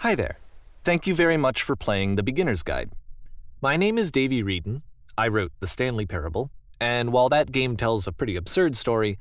Hi there. Thank you very much for playing The Beginner's Guide. My name is Davey Wreden. I wrote the Stanley Parable, and while that game tells a pretty absurd story,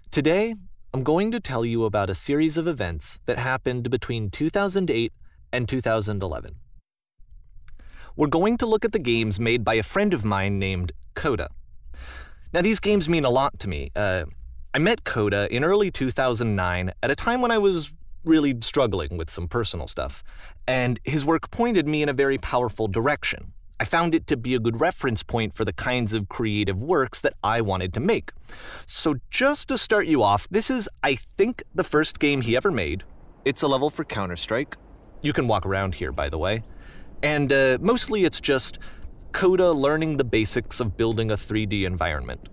today I'm going to tell you about a series of events that happened between 2008 and 2011. We're going to look at the games made by a friend of mine named Coda. Now, these games mean a lot to me. I met Coda in early 2009 at a time when I was really struggling with some personal stuff, and his work pointed me in a very powerful direction. I found it to be a good reference point for the kinds of creative works that I wanted to make. So just to start you off, this is, I think, the first game he ever made. It's a level for Counter-Strike. You can walk around here, by the way. And mostly it's just Coda learning the basics of building a 3D environment.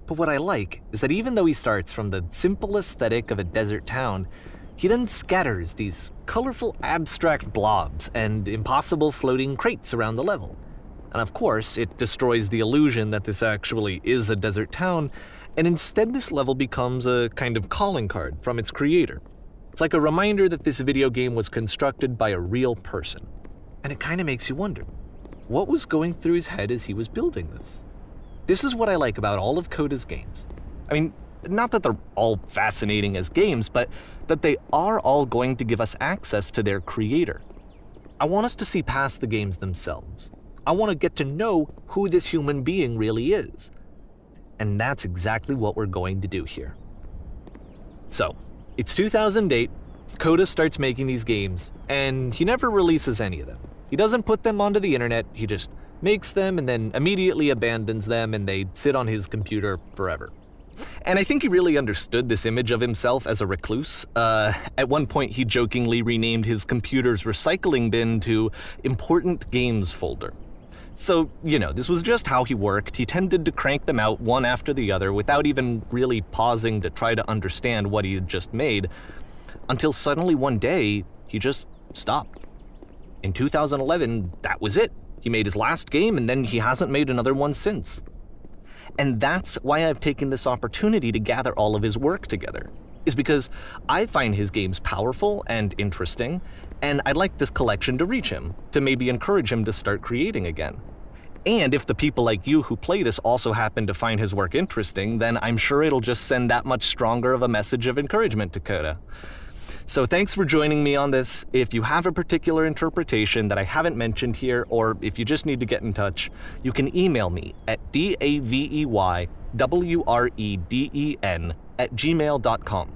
But what I like is that even though he starts from the simple aesthetic of a desert town, he then scatters these colorful abstract blobs and impossible floating crates around the level. And of course, it destroys the illusion that this actually is a desert town, and instead this level becomes a kind of calling card from its creator. It's like a reminder that this video game was constructed by a real person. And it kind of makes you wonder, what was going through his head as he was building this? This is what I like about all of Coda's games. I mean, not that they're all fascinating as games, but that they are all going to give us access to their creator. I want us to see past the games themselves. I want to get to know who this human being really is. And that's exactly what we're going to do here. So, it's 2008, Coda starts making these games, and he never releases any of them. He doesn't put them onto the internet, he just makes them and then immediately abandons them, and they sit on his computer forever. And I think he really understood this image of himself as a recluse. At one point, he jokingly renamed his computer's recycling bin to Important Games Folder. So, you know, this was just how he worked. He tended to crank them out one after the other without even really pausing to try to understand what he had just made, until suddenly one day, he just stopped. In 2011, that was it. He made his last game, and then he hasn't made another one since. And that's why I've taken this opportunity to gather all of his work together, is because I find his games powerful and interesting, and I'd like this collection to reach him, to maybe encourage him to start creating again. And if the people like you who play this also happen to find his work interesting, then I'm sure it'll just send that much stronger of a message of encouragement to Coda. So thanks for joining me on this. If you have a particular interpretation that I haven't mentioned here, or if you just need to get in touch, you can email me at daveywreden@gmail.com.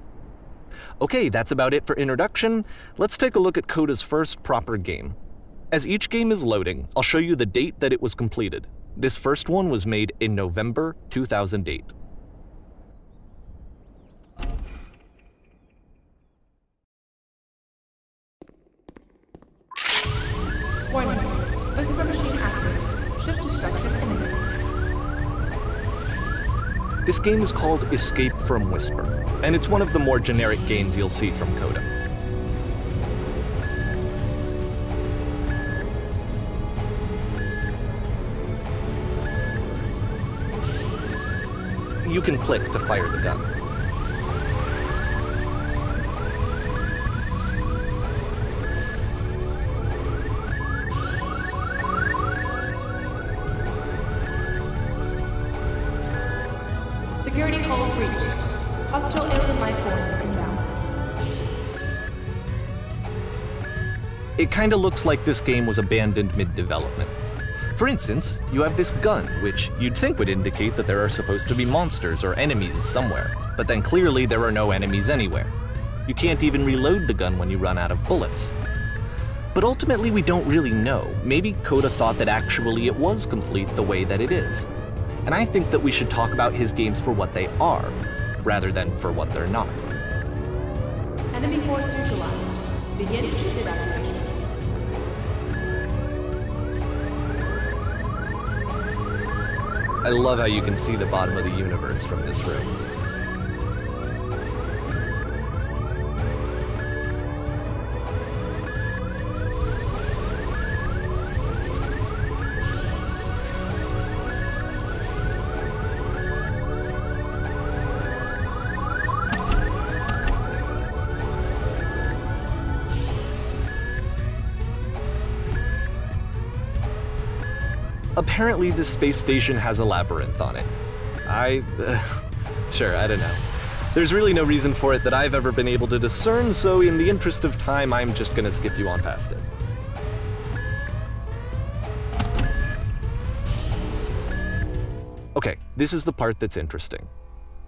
Okay, that's about it for introduction. Let's take a look at Coda's first proper game. As each game is loading, I'll show you the date that it was completed. This first one was made in November 2008. Warning. Whisper machine active. Shift destruction imminent. This game is called Escape from Whisper, and it's one of the more generic games you'll see from Coda. You can click to fire the gun. Security call breached. Hostile alien life form inbound. It kinda looks like this game was abandoned mid-development. For instance, you have this gun, which you'd think would indicate that there are supposed to be monsters or enemies somewhere, but then clearly there are no enemies anywhere. You can't even reload the gun when you run out of bullets. But ultimately we don't really know. Maybe Coda thought that actually it was complete the way that it is. And I think that we should talk about his games for what they are, rather than for what they're not. Enemy force neutralized. Begin ship evacuation. I love how you can see the bottom of the universe from this room. Apparently, this space station has a labyrinth on it. Sure, I don't know. There's really no reason for it that I've ever been able to discern, so in the interest of time, I'm just gonna skip you on past it. Okay, this is the part that's interesting.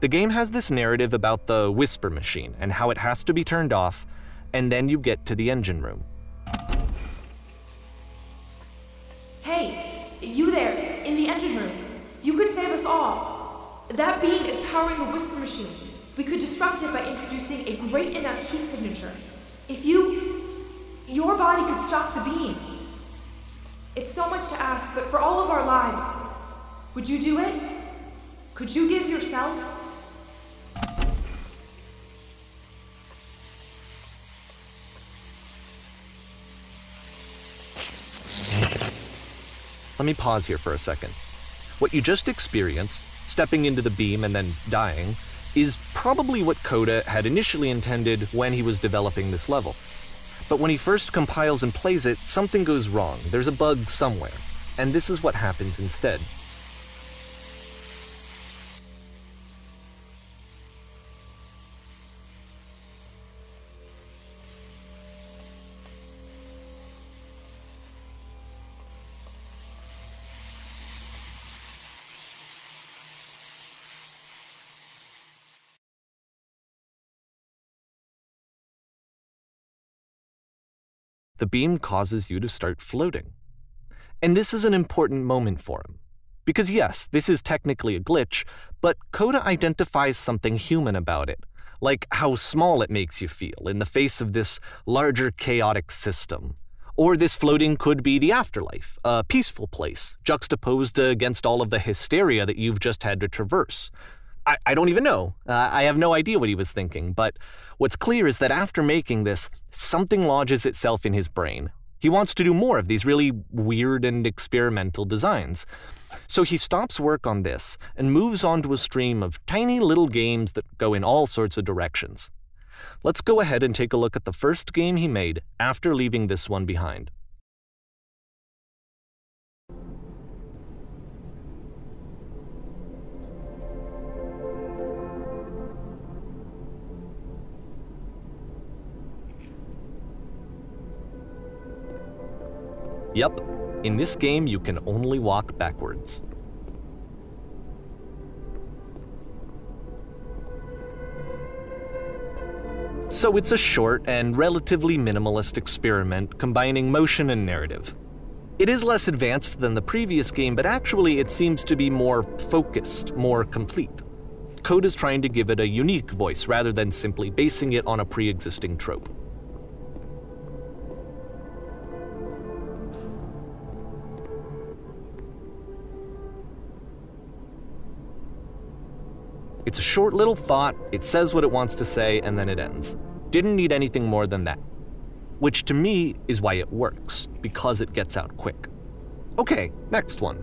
The game has this narrative about the whisper machine and how it has to be turned off, and then you get to the engine room. Hey, you there, in the engine room. You could save us all. That beam is powering the whisper machine. We could disrupt it by introducing a great enough heat signature. If your body could stop the beam. It's so much to ask, but for all of our lives, would you do it? Could you give yourself? Let me pause here for a second. What you just experienced, stepping into the beam and then dying, is probably what Coda had initially intended when he was developing this level. But when he first compiles and plays it, something goes wrong. There's a bug somewhere, and this is what happens instead. The beam causes you to start floating. And this is an important moment for him. Because yes, this is technically a glitch, but Coda identifies something human about it, like how small it makes you feel in the face of this larger chaotic system. Or this floating could be the afterlife, a peaceful place, juxtaposed against all of the hysteria that you've just had to traverse. I don't even know. I have no idea what he was thinking, but what's clear is that after making this, something lodges itself in his brain. He wants to do more of these really weird and experimental designs. So he stops work on this and moves on to a stream of tiny little games that go in all sorts of directions. Let's go ahead and take a look at the first game he made after leaving this one behind. Yep, in this game you can only walk backwards. So it's a short and relatively minimalist experiment combining motion and narrative. It is less advanced than the previous game, but actually it seems to be more focused, more complete. Coda's trying to give it a unique voice rather than simply basing it on a pre-existing trope. It's a short little thought, it says what it wants to say, and then it ends. Didn't need anything more than that. Which to me is why it works, because it gets out quick. Okay, next one.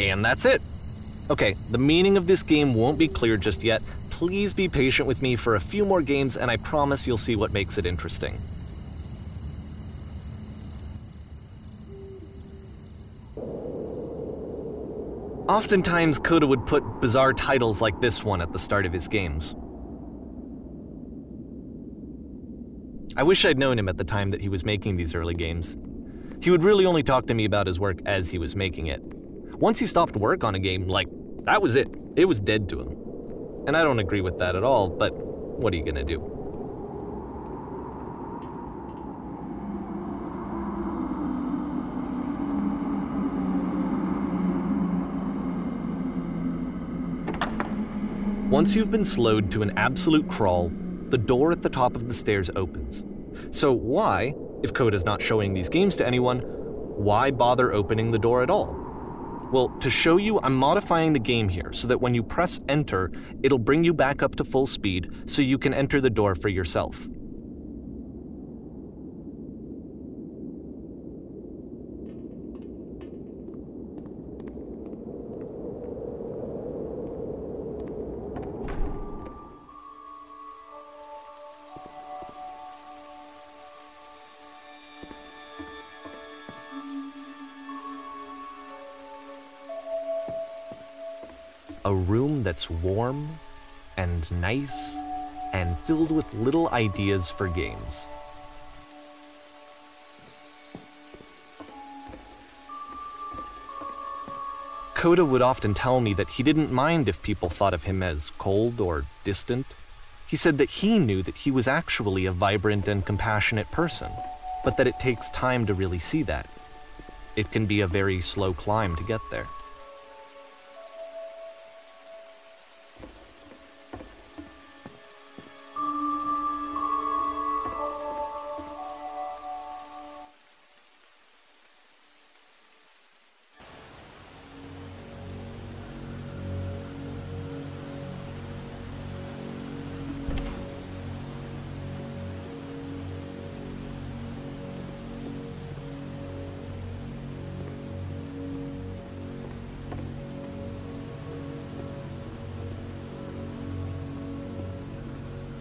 And that's it. Okay, the meaning of this game won't be clear just yet. Please be patient with me for a few more games, and I promise you'll see what makes it interesting. Oftentimes, Coda would put bizarre titles like this one at the start of his games. I wish I'd known him at the time that he was making these early games. He would really only talk to me about his work as he was making it. Once he stopped work on a game, that was it. It was dead to him. And I don't agree with that at all, but what are you gonna do? Once you've been slowed to an absolute crawl, the door at the top of the stairs opens. So why, if Coda's not showing these games to anyone, why bother opening the door at all? Well, to show you, I'm modifying the game here so that when you press enter, it'll bring you back up to full speed so you can enter the door for yourself. A room that's warm and nice and filled with little ideas for games. Coda would often tell me that he didn't mind if people thought of him as cold or distant. He said that he knew that he was actually a vibrant and compassionate person, but that it takes time to really see that. It can be a very slow climb to get there.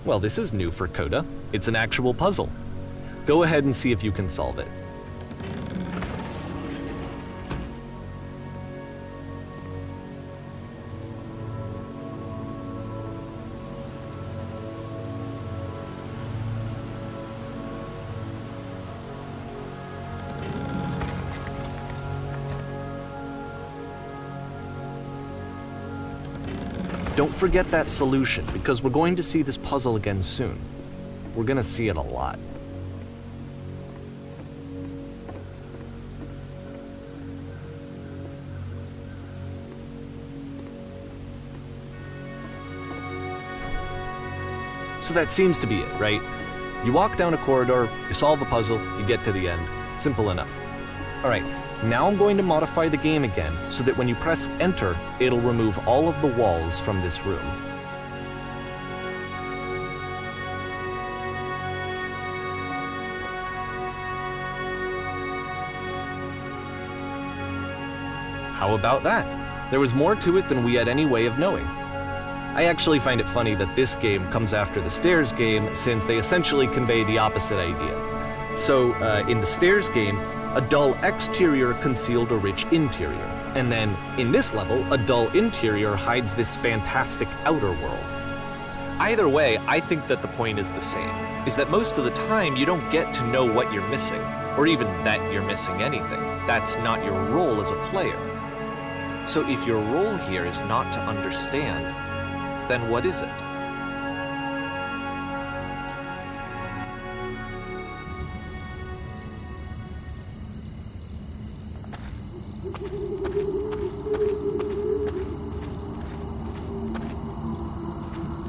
Well, this is new for Coda. It's an actual puzzle. Go ahead and see if you can solve it. Don't forget that solution, because we're going to see this puzzle again soon. We're going to see it a lot. So that seems to be it, right? You walk down a corridor, you solve a puzzle, you get to the end. Simple enough. All right. Now I'm going to modify the game again so that when you press enter, it'll remove all of the walls from this room. How about that? There was more to it than we had any way of knowing. I actually find it funny that this game comes after the stairs game, since they essentially convey the opposite idea. So, in the stairs game, a dull exterior concealed a rich interior. And then, in this level, a dull interior hides this fantastic outer world. Either way, I think that the point is the same, is that most of the time you don't get to know what you're missing, or even that you're missing anything. That's not your role as a player. So if your role here is not to understand, then what is it?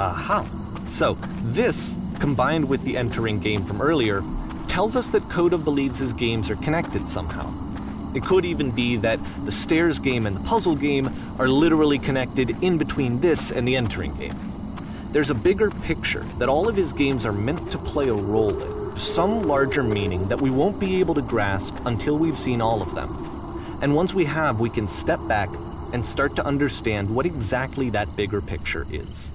Aha! So, this, combined with the entering game from earlier, tells us that Coda believes his games are connected somehow. It could even be that the stairs game and the puzzle game are literally connected in between this and the entering game. There's a bigger picture that all of his games are meant to play a role in, some larger meaning that we won't be able to grasp until we've seen all of them. And once we have, we can step back and start to understand what exactly that bigger picture is.